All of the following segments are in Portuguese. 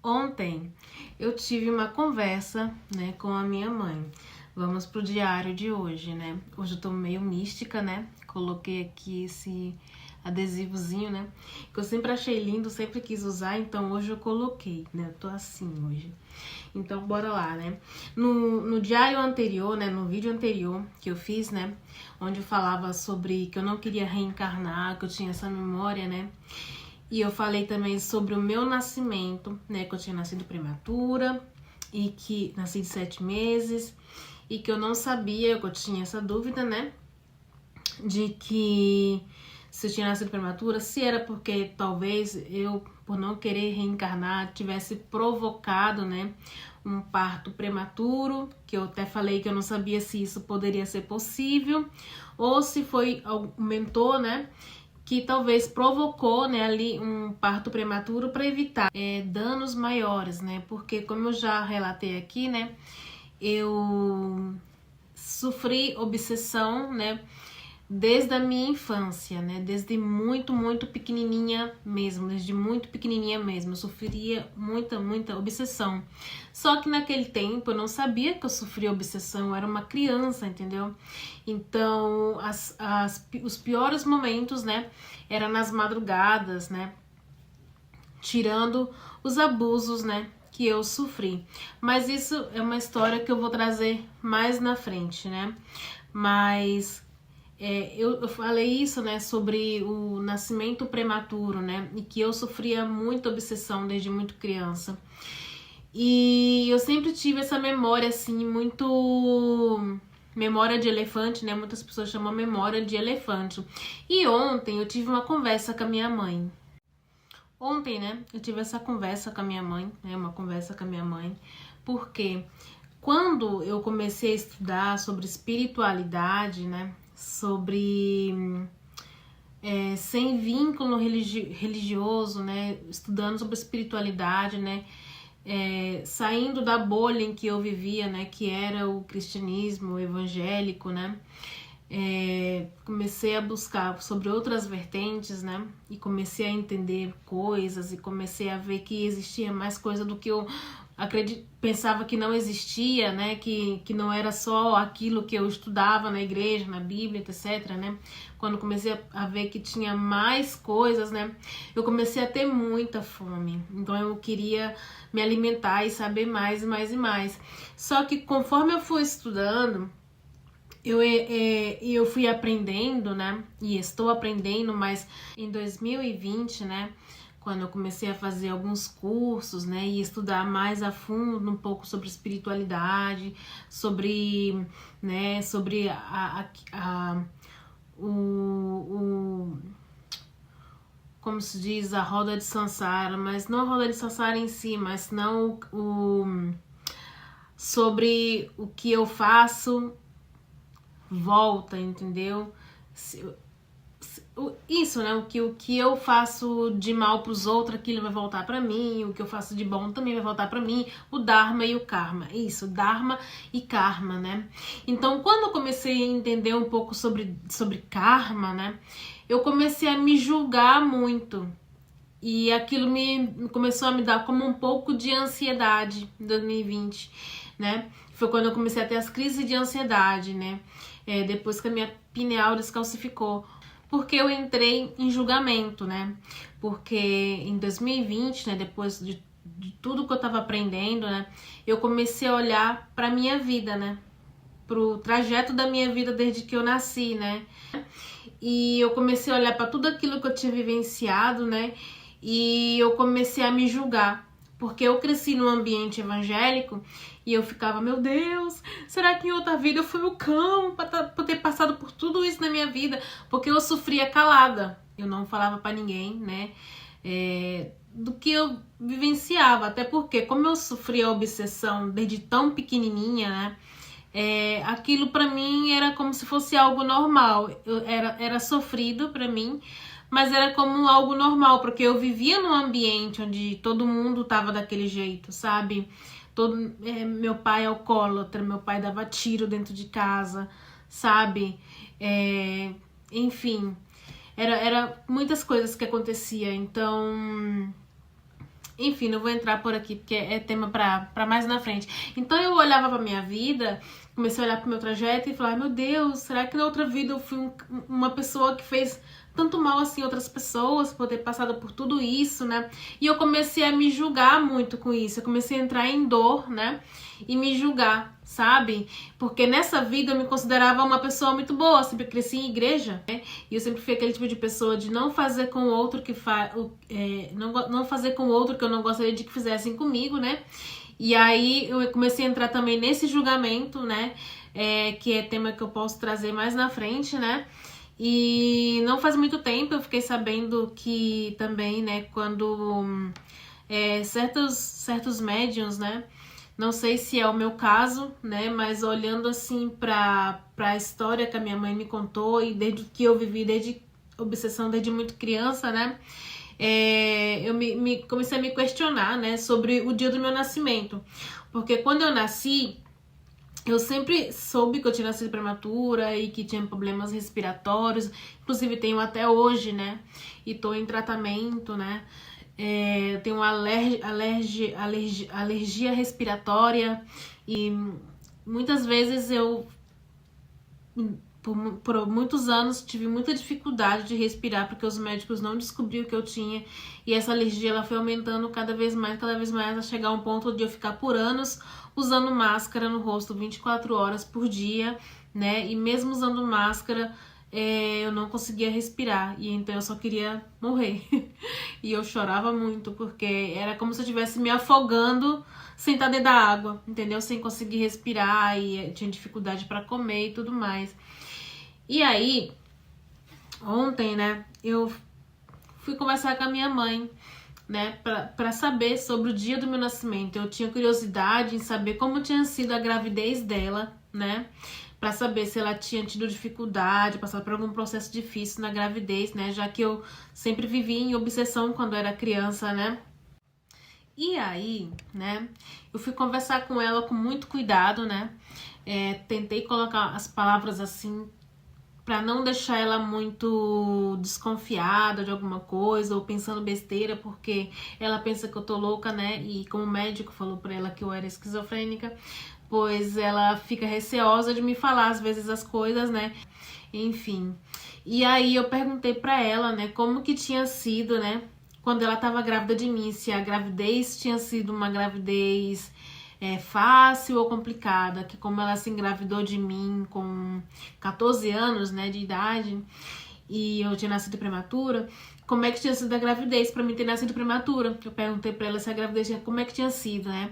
Ontem eu tive uma conversa, né, com a minha mãe. Vamos pro diário de hoje, né? Hoje eu tô meio mística, né? Coloquei aqui esse adesivozinho, né? Que eu sempre achei lindo, sempre quis usar, então hoje eu coloquei, né? Eu tô assim hoje. Então bora lá, né? No diário anterior, né? No vídeo anterior que eu fiz, né? Onde eu falava sobre que eu não queria reencarnar, que eu tinha essa memória, né? E eu falei também sobre o meu nascimento, né? Que eu tinha nascido prematura e que nasci de 7 meses e que eu não sabia, que eu tinha essa dúvida, né? De que se eu tinha nascido prematura, se era porque talvez eu, por não querer reencarnar, tivesse provocado, né? Um parto prematuro, que eu até falei que eu não sabia se isso poderia ser possível, ou se foi um mentor, né? Que talvez provocou, né, ali um parto prematuro para evitar danos maiores, né? Porque como eu já relatei aqui, né, eu sofri obsessão, né, desde a minha infância, né, desde muito pequenininha mesmo, desde muito pequenininha mesmo, eu sofria muita obsessão. Só que naquele tempo eu não sabia que eu sofria obsessão, eu era uma criança, entendeu? Então, os piores momentos, né, eram nas madrugadas, né, tirando os abusos, né, que eu sofri. Mas isso é uma história que eu vou trazer mais na frente, né? Mas eu falei isso, né, sobre o nascimento prematuro, né, e que eu sofria muita obsessão desde muito criança. E eu sempre tive essa memória, assim, muito... memória de elefante, né, muitas pessoas chamam memória de elefante. E ontem eu tive uma conversa com a minha mãe. Ontem, né, eu tive essa conversa com a minha mãe, né, uma conversa com a minha mãe, porque quando eu comecei a estudar sobre espiritualidade, né, sobre sem vínculo religioso, né, estudando sobre espiritualidade, né, saindo da bolha em que eu vivia, né, que era o cristianismo, o evangélico, né, comecei a buscar sobre outras vertentes, né, e comecei a entender coisas e comecei a ver que existia mais coisa do que eu pensava que não existia, né, que não era só aquilo que eu estudava na igreja, na Bíblia, etc, né, quando comecei a ver que tinha mais coisas, né, eu comecei a ter muita fome, então eu queria me alimentar e saber mais e mais e mais, só que conforme eu fui estudando, eu fui aprendendo, né, e estou aprendendo, mas em 2020, né, quando eu comecei a fazer alguns cursos, né, e estudar mais a fundo um pouco sobre espiritualidade, sobre, né, sobre como se diz, a roda de Sansara, mas não a roda de Sansara em si, mas não sobre o que eu faço volta, entendeu? Isso, né? O que eu faço de mal pros outros, aquilo vai voltar pra mim. O que eu faço de bom também vai voltar pra mim. O Dharma e o Karma. Isso, Dharma e Karma, né? Então, quando eu comecei a entender um pouco sobre Karma, né? Eu comecei a me julgar muito. E aquilo começou a me dar como um pouco de ansiedade em 2020, né? Foi quando eu comecei a ter as crises de ansiedade, né? Depois que a minha pineal descalcificou. Porque eu entrei em julgamento, né? Porque em 2020, né, depois de tudo que eu tava aprendendo, né, eu comecei a olhar pra minha vida, né? Pro trajeto da minha vida desde que eu nasci, né? E eu comecei a olhar pra tudo aquilo que eu tinha vivenciado, né? E eu comecei a me julgar. Porque eu cresci num ambiente evangélico e eu ficava, meu Deus, será que em outra vida eu fui o cão por ter passado por tudo isso na minha vida? Porque eu sofria calada, eu não falava pra ninguém, né, do que eu vivenciava. Até porque, como eu sofria obsessão desde tão pequenininha, né, aquilo pra mim era como se fosse algo normal. Era sofrido pra mim, mas era como algo normal, porque eu vivia num ambiente onde todo mundo tava daquele jeito, sabe? Meu pai é alcoólatra, meu pai dava tiro dentro de casa, sabe? Enfim, era muitas coisas que acontecia. Então, Enfim, não vou entrar por aqui, porque é tema pra mais na frente. Então eu olhava pra minha vida, comecei a olhar pro meu trajeto e falar, meu Deus, será que na outra vida eu fui uma pessoa que fez tanto mal assim a outras pessoas, por ter passado por tudo isso, né? E eu comecei a me julgar muito com isso, eu comecei a entrar em dor, né? E me julgar, sabe? Porque nessa vida eu me considerava uma pessoa muito boa, sempre cresci em igreja, né? E eu sempre fui aquele tipo de pessoa de não fazer com o outro não fazer com o outro que eu não gostaria de que fizessem comigo, né? E aí eu comecei a entrar também nesse julgamento, né? Que é tema que eu posso trazer mais na frente, né? E não faz muito tempo eu fiquei sabendo que também, né, quando certos médiuns, né, não sei se é o meu caso, né, mas olhando assim pra história que a minha mãe me contou e desde que eu vivi, desde obsessão, desde muito criança, né, eu comecei a me questionar, né, sobre o dia do meu nascimento, porque quando eu nasci, eu sempre soube que eu tinha nascido prematura e que tinha problemas respiratórios, inclusive tenho até hoje, né? E tô em tratamento, né? Eu tenho alergia respiratória e muitas vezes eu, por muitos anos, tive muita dificuldade de respirar porque os médicos não descobriram que eu tinha e essa alergia ela foi aumentando cada vez mais, a chegar a um ponto de eu ficar por anos usando máscara no rosto 24 horas por dia, né? E mesmo usando máscara, eu não conseguia respirar. E então eu só queria morrer. E eu chorava muito, porque era como se eu estivesse me afogando sem estar dentro da água, entendeu? Sem conseguir respirar e tinha dificuldade para comer e tudo mais. E aí, ontem, né, eu fui conversar com a minha mãe, né, para saber sobre o dia do meu nascimento. Eu tinha curiosidade em saber como tinha sido a gravidez dela, né, para saber se ela tinha tido dificuldade, passado por algum processo difícil na gravidez, né, já que eu sempre vivi em obsessão quando era criança, né. E aí, né, eu fui conversar com ela com muito cuidado, né, tentei colocar as palavras assim para não deixar ela muito desconfiada de alguma coisa ou pensando besteira, porque ela pensa que eu tô louca, né? E como o médico falou para ela que eu era esquizofrênica, pois ela fica receosa de me falar às vezes as coisas, né? Enfim. E aí eu perguntei para ela, né, como que tinha sido, né, quando ela tava grávida de mim, se a gravidez tinha sido uma gravidez fácil ou complicada, que como ela se engravidou de mim com 14 anos, né, de idade, e eu tinha nascido prematura, como é que tinha sido a gravidez pra mim ter nascido prematura? Eu perguntei pra ela se a gravidez, como é que tinha sido, né?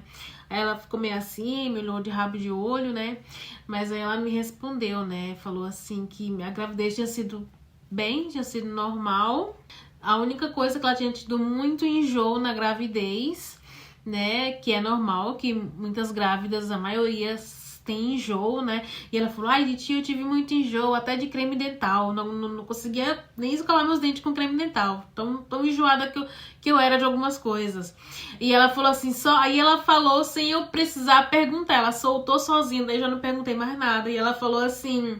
Aí ela ficou meio assim, me olhou de rabo de olho, né? Mas aí ela me respondeu, né? Falou assim que a gravidez tinha sido bem, tinha sido normal. A única coisa que ela tinha tido muito enjoo na gravidez, né, que é normal, que muitas grávidas, a maioria tem enjoo, né, e ela falou, ai, de tia, eu tive muito enjoo, até de creme dental, não conseguia nem escovar meus dentes com creme dental, tão enjoada que eu era de algumas coisas. E ela falou assim, aí ela falou sem eu precisar perguntar, ela soltou sozinha, daí já não perguntei mais nada, e ela falou assim,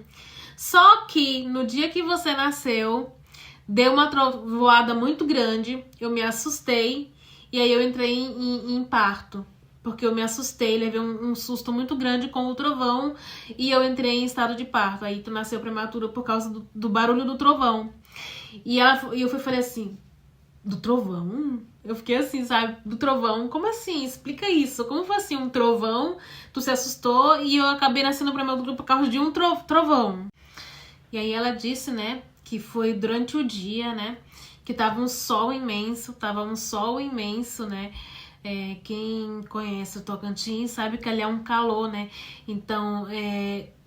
só que no dia que você nasceu, deu uma trovoada muito grande, eu me assustei, e aí eu entrei em parto, porque eu me assustei, levei um susto muito grande com o trovão e eu entrei em estado de parto. Aí tu nasceu prematura por causa do barulho do trovão. E eu falei assim, do trovão? Eu fiquei assim, sabe, do trovão? Como assim? Explica isso. Como foi assim um trovão? Tu se assustou e eu acabei nascendo prematura por causa de um trovão. E aí ela disse, né, que foi durante o dia, né, que tava um sol imenso, né? Quem conhece o Tocantins sabe que ali é um calor, né? Então,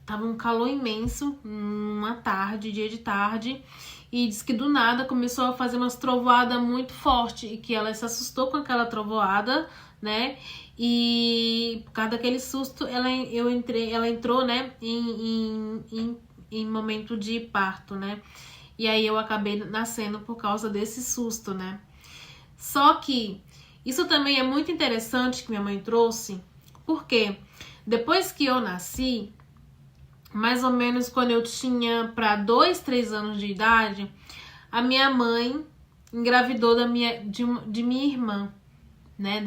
tava um calor imenso, uma tarde, dia de tarde, e diz que do nada começou a fazer umas trovoadas muito fortes e que ela se assustou com aquela trovoada, né? E por causa daquele susto, ela entrou, né, em momento de parto, né? E aí eu acabei nascendo por causa desse susto, né? Só que isso também é muito interessante que minha mãe trouxe, porque depois que eu nasci, mais ou menos quando eu tinha para 2, 3 anos de idade, a minha mãe engravidou de minha irmã, né,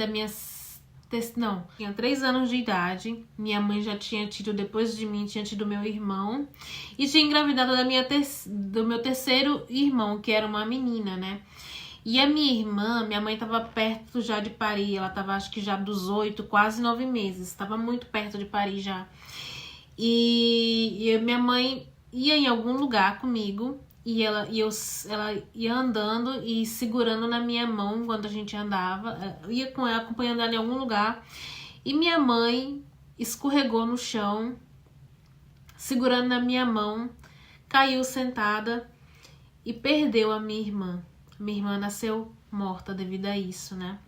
não, tinha 3 anos de idade, minha mãe já tinha tido, depois de mim, tinha tido meu irmão, e tinha engravidado do meu terceiro irmão, que era uma menina, né? E a minha irmã, minha mãe tava perto já de parir, ela tava acho que já dos 8, quase 9 meses, tava muito perto de parir já. E minha mãe ia em algum lugar comigo, e ela ia andando e segurando na minha mão enquanto a gente andava, ia com ela, acompanhando ela em algum lugar, e minha mãe escorregou no chão, segurando na minha mão, caiu sentada e perdeu a minha irmã. Minha irmã nasceu morta devido a isso, né?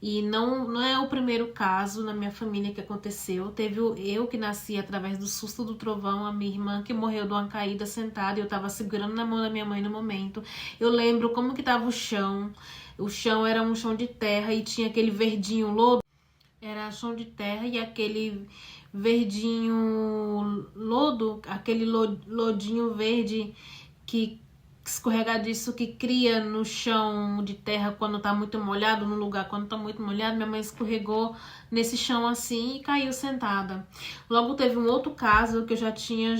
E não é o primeiro caso na minha família que aconteceu. Teve eu que nasci através do susto do trovão, a minha irmã que morreu de uma caída sentada e eu tava segurando na mão da minha mãe no momento. Eu lembro como que tava o chão. O chão era um chão de terra e tinha aquele verdinho lodo. Era chão de terra e aquele verdinho lodo, aquele lodinho verde que escorregadiço que cria no chão de terra quando tá muito molhado, no lugar quando tá muito molhado. Minha mãe escorregou nesse chão assim e caiu sentada. Logo teve um outro caso que eu já tinha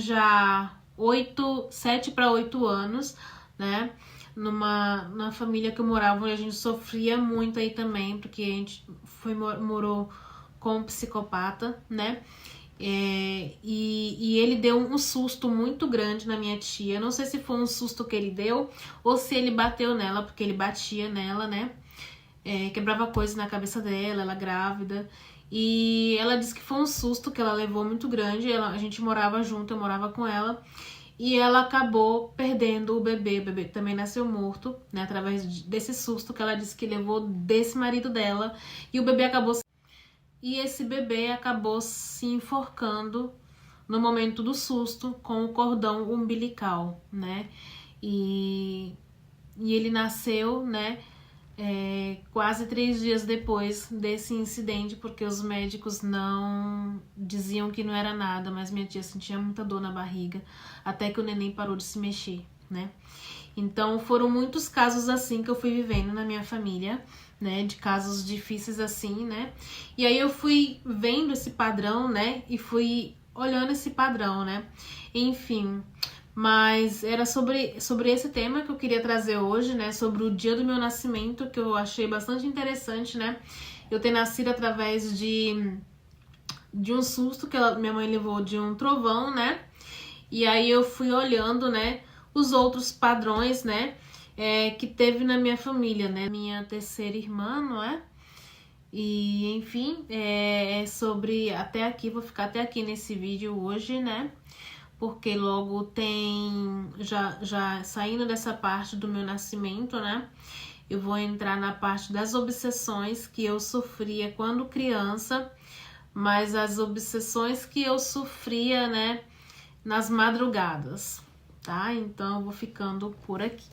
7 para 8 anos, né? Na família que eu morava, onde a gente sofria muito aí também, porque a gente morou com um psicopata, né? E ele deu um susto muito grande na minha tia. Não sei se foi um susto que ele deu ou se ele bateu nela, porque ele batia nela, né? Quebrava coisas na cabeça dela, ela grávida. E ela disse que foi um susto que ela levou muito grande. A gente morava junto, eu morava com ela. E ela acabou perdendo o bebê. O bebê também nasceu morto, né? Através desse susto que ela disse que levou desse marido dela. E o bebê acabou... E esse bebê acabou se enforcando no momento do susto com o cordão umbilical, né? E ele nasceu, né? Quase 3 dias depois desse incidente, porque os médicos não diziam que não era nada, mas minha tia sentia muita dor na barriga, até que o neném parou de se mexer, né? Então foram muitos casos assim que eu fui vivendo na minha família, né, de casos difíceis assim, né, e aí eu fui vendo esse padrão, né, e fui olhando esse padrão, né, enfim, mas era sobre esse tema que eu queria trazer hoje, né, sobre o dia do meu nascimento, que eu achei bastante interessante, né, eu ter nascido através de um susto que minha mãe levou de um trovão, né, e aí eu fui olhando, né, os outros padrões, né, que teve na minha família, né, minha terceira irmã, não é? E enfim, sobre até aqui, vou ficar até aqui nesse vídeo hoje, né, porque logo tem, já saindo dessa parte do meu nascimento, né, eu vou entrar na parte das obsessões que eu sofria quando criança, mas as obsessões que eu sofria, né, nas madrugadas, tá? Então eu vou ficando por aqui.